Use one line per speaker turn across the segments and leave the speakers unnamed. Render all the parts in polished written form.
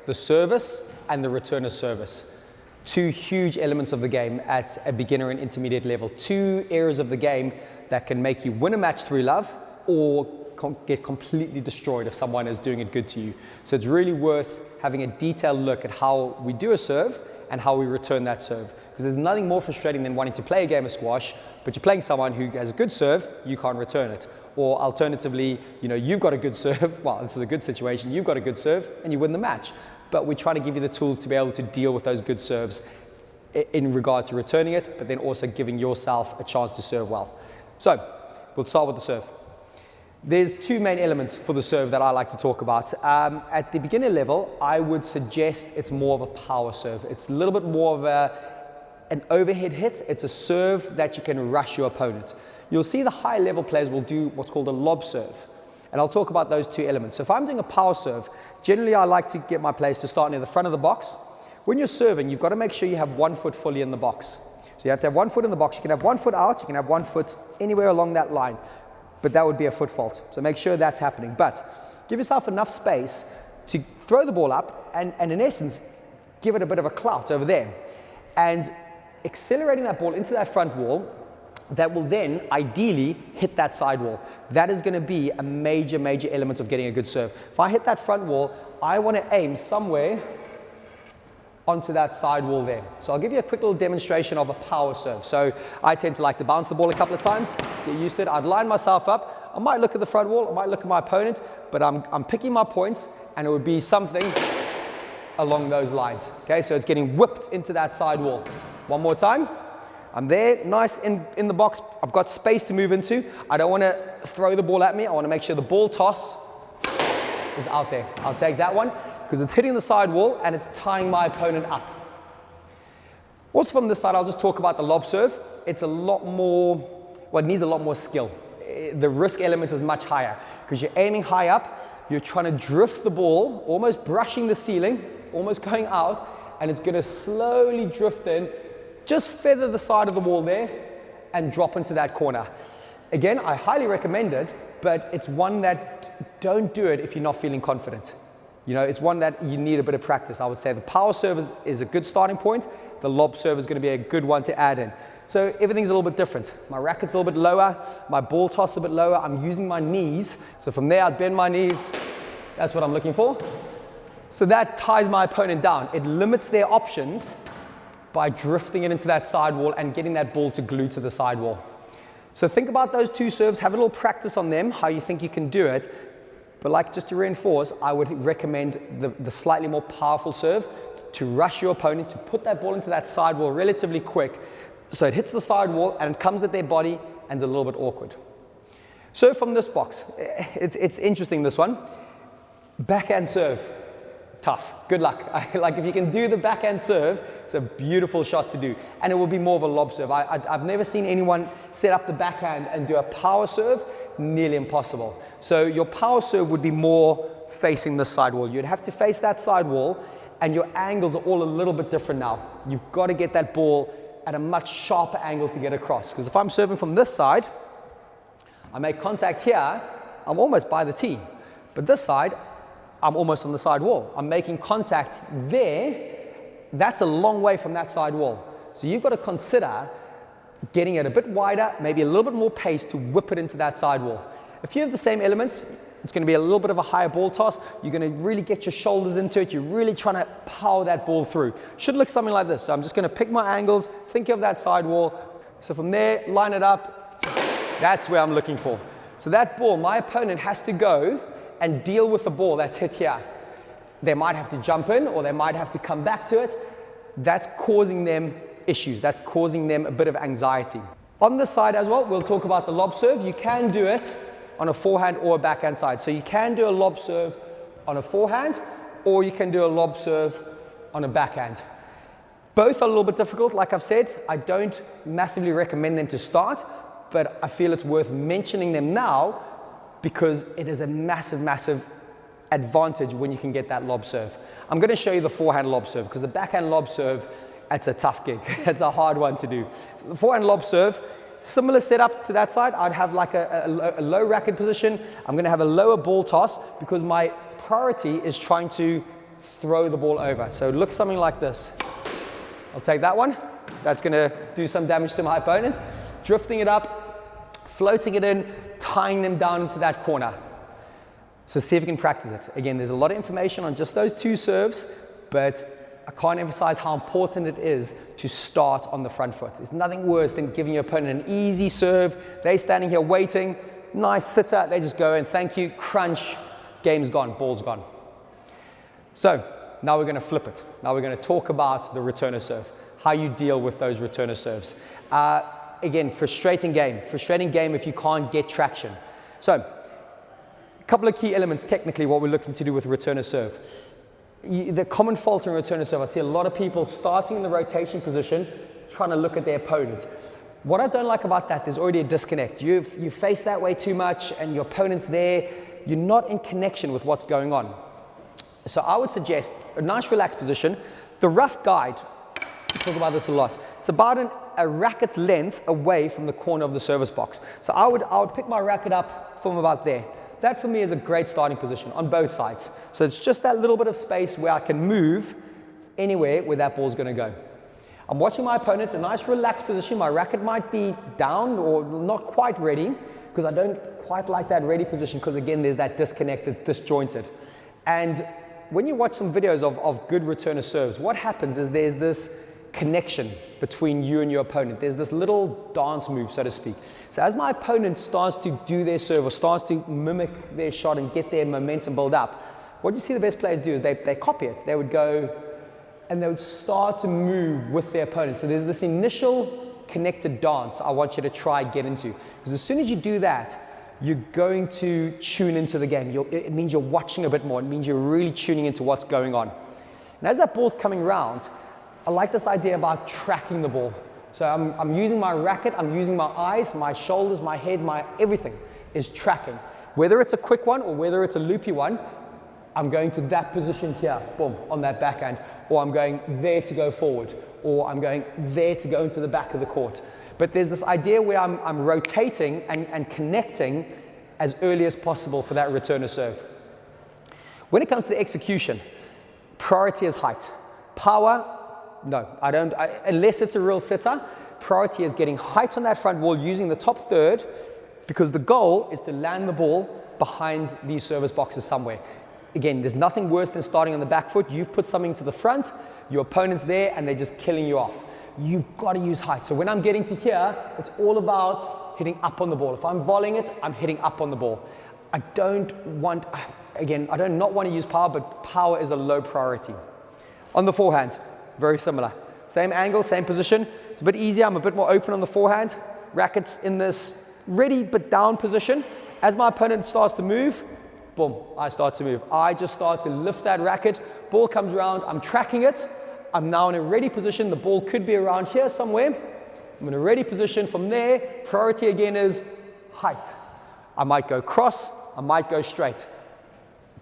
the service and the returner service. Two huge elements of the game at a beginner and intermediate level. Two areas of the game that can make you win a match through love or get completely destroyed if someone is doing it good to you. So it's really worth having a detailed look at how we do a serve and how we return that serve. Because there's nothing more frustrating than wanting to play a game of squash, but you're playing someone who has a good serve, you can't return it. Or alternatively, you've got a good serve, well, this is a good situation, you've got a good serve and you win the match. But we try to give you the tools to be able to deal with those good serves in regard to returning it, but then also giving yourself a chance to serve well. So, we'll start with the serve. There's two main elements for the serve that I like to talk about. At the beginner level, I would suggest it's more of a power serve. It's a little bit more of an overhead hit. It's a serve that you can rush your opponent. You'll see the high level players will do what's called a lob serve. And I'll talk about those two elements. So if I'm doing a power serve, generally I like to get my players to start near the front of the box. When you're serving, you've got to make sure you have 1 foot fully in the box. So you have to have 1 foot in the box. You can have 1 foot out, you can have 1 foot anywhere along that line. But that would be a foot fault. So make sure that's happening. But give yourself enough space to throw the ball up and in essence, give it a bit of a clout over there. And accelerating that ball into that front wall, that will then ideally hit that side wall. That is going to be a major, major element of getting a good serve. If I hit that front wall, I want to aim somewhere onto that side wall there. So I'll give you a quick little demonstration of a power serve. So I tend to like to bounce the ball a couple of times, get used to it. I'd line myself up. I might look at the front wall, I might look at my opponent, but I'm picking my points and it would be something along those lines. Okay, so it's getting whipped into that side wall. One more time. I'm there, nice in the box. I've got space to move into. I don't want to throw the ball at me. I want to make sure the ball toss is out there. I'll take that one because it's hitting the side wall and it's tying my opponent up. Also from this side, I'll just talk about the lob serve. It's a lot more, well, it needs a lot more skill. The risk element is much higher because you're aiming high up. You're trying to drift the ball, almost brushing the ceiling, almost going out, and it's going to slowly drift in. Just feather the side of the wall there and drop into that corner. Again, I highly recommend it, but it's one that don't do it if you're not feeling confident. It's one that you need a bit of practice. I would say the power serve is a good starting point. The lob serve is going to be a good one to add in. So everything's a little bit different. My racket's a little bit lower. My ball toss is a bit lower. I'm using my knees. So from there, I'd bend my knees. That's what I'm looking for. So that ties my opponent down. It limits their options by drifting it into that sidewall and getting that ball to glue to the sidewall. So think about those two serves, have a little practice on them, how you think you can do it. But just to reinforce, I would recommend the slightly more powerful serve to rush your opponent, to put that ball into that sidewall relatively quick so it hits the sidewall and it comes at their body and is a little bit awkward. So from this box, it's interesting, this one. Backhand serve. Tough. Good luck. If you can do the backhand serve, it's a beautiful shot to do. And it will be more of a lob serve. I've never seen anyone set up the backhand and do a power serve. It's nearly impossible. So your power serve would be more facing the sidewall. You'd have to face that sidewall and your angles are all a little bit different now. You've got to get that ball at a much sharper angle to get across. Because if I'm serving from this side, I make contact here, I'm almost by the tee. But this side, I'm almost on the side wall. I'm making contact there. That's a long way from that side wall. So you've got to consider getting it a bit wider, maybe a little bit more pace to whip it into that side wall. If you have the same elements, it's going to be a little bit of a higher ball toss. You're going to really get your shoulders into it. You're really trying to power that ball through. Should look something like this. So I'm just going to pick my angles, think of that side wall. So from there, line it up. That's where I'm looking for. So that ball, my opponent has to go and deal with the ball that's hit here. They might have to jump in or they might have to come back to it. That's causing them issues. That's causing them a bit of anxiety. On this side as well, we'll talk about the lob serve. You can do it on a forehand or a backhand side. So you can do a lob serve on a forehand or you can do a lob serve on a backhand. Both are a little bit difficult, like I've said. I don't massively recommend them to start, but I feel it's worth mentioning them now because it is a massive, massive advantage when you can get that lob serve. I'm going to show you the forehand lob serve because the backhand lob serve, it's a tough gig. It's a hard one to do. So the forehand lob serve, similar setup to that side. I'd have like a low racket position. I'm going to have a lower ball toss because my priority is trying to throw the ball over. So it looks something like this. I'll take that one. That's going to do some damage to my opponent. Drifting it up, floating it in, tying them down into that corner. So see if you can practice it. Again, there's a lot of information on just those two serves, but I can't emphasize how important it is to start on the front foot. There's nothing worse than giving your opponent an easy serve. They're standing here waiting. Nice sitter. They just go in. Thank you. Crunch. Game's gone. Ball's gone. So now we're going to flip it. Now we're going to talk about the returner serve, how you deal with those returner serves. Again, frustrating game if you can't get traction. So a couple of key elements technically what we're looking to do with returner serve. The common fault in returner serve, I see a lot of people starting in the rotation position trying to look at their opponent. What I don't like about that, there's already a disconnect. You face that way too much and your opponent's there. You're not in connection with what's going on. So I would suggest a nice relaxed position. The rough guide, we talk about this a lot. It's about a racket's length away from the corner of the service box. So I would pick my racket up from about there. That for me is a great starting position on both sides. So it's just that little bit of space where I can move anywhere where that ball's going to go. I'm watching my opponent, a nice relaxed position. My racket might be down or not quite ready because I don't quite like that ready position because again there's that disconnect, it's disjointed. And when you watch some videos of good returner serves, what happens is there's this connection between you and your opponent. There's this little dance move, so to speak. So as my opponent starts to do their serve or starts to mimic their shot and get their momentum build up, what you see the best players do is they copy it. They would go and they would start to move with their opponent. So there's this initial connected dance I want you to try get into. Because as soon as you do that, you're going to tune into the game. It means you're watching a bit more. It means you're really tuning into what's going on. And as that ball's coming around, I like this idea about tracking the ball. So I'm using my racket, I'm using my eyes, my shoulders, my head, my everything is tracking. Whether it's a quick one or whether it's a loopy one, I'm going to that position here, boom, on that backhand, or I'm going there to go forward, or I'm going there to go into the back of the court. But there's this idea where I'm rotating and connecting as early as possible for that returner serve. When it comes to the execution, priority is height. Power, no, unless it's a real sitter, priority is getting height on that front wall using the top third because the goal is to land the ball behind these service boxes somewhere. Again, there's nothing worse than starting on the back foot. You've put something to the front, your opponent's there, and they're just killing you off. You've got to use height. So when I'm getting to here, it's all about hitting up on the ball. If I'm volleying it, I'm hitting up on the ball. I do not want to use power, but power is a low priority. On the forehand, very similar. Same angle, same position. It's a bit easier. I'm a bit more open on the forehand. Rackets in this ready but down position. As my opponent starts to move, boom, I start to move. I just start to lift that racket. Ball comes around. I'm tracking it. I'm now in a ready position. The ball could be around here somewhere. I'm in a ready position. From there, priority again is height. I might go cross. I might go straight.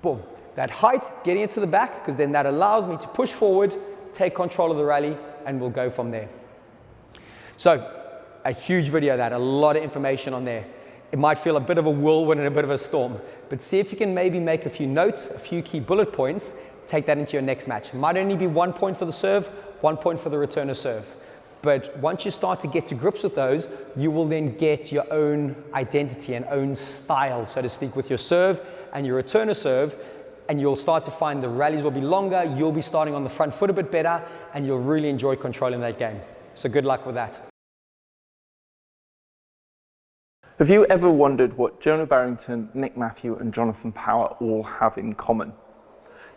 Boom. That height, getting it to the back, because then that allows me to push forward, take control of the rally, and we'll go from there. So, a huge video that, a lot of information on there. It might feel a bit of a whirlwind and a bit of a storm, but see if you can maybe make a few notes, a few key bullet points, take that into your next match. It might only be 1 point for the serve, 1 point for the returner serve. But once you start to get to grips with those, you will then get your own identity and own style, so to speak, with your serve and your returner serve, and you'll start to find the rallies will be longer, you'll be starting on the front foot a bit better, and you'll really enjoy controlling that game. So good luck with that.
Have you ever wondered what Jonah Barrington, Nick Matthew and Jonathan Power all have in common?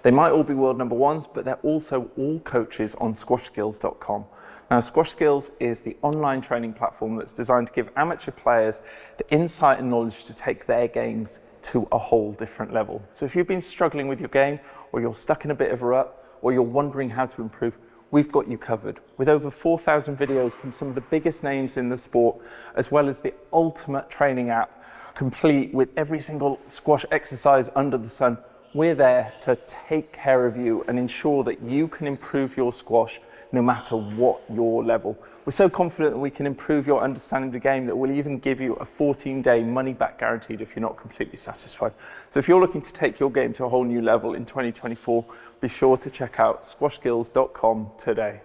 They might all be world number ones, but they're also all coaches on squashskills.com. Now, Squash Skills is the online training platform that's designed to give amateur players the insight and knowledge to take their games to a whole different level. So if you've been struggling with your game, or you're stuck in a bit of a rut, or you're wondering how to improve, we've got you covered. With over 4,000 videos from some of the biggest names in the sport, as well as the ultimate training app, complete with every single squash exercise under the sun, we're there to take care of you and ensure that you can improve your squash no matter what your level. We're so confident that we can improve your understanding of the game that we'll even give you a 14-day money-back guaranteed if you're not completely satisfied. So if you're looking to take your game to a whole new level in 2024, be sure to check out squashskills.com today.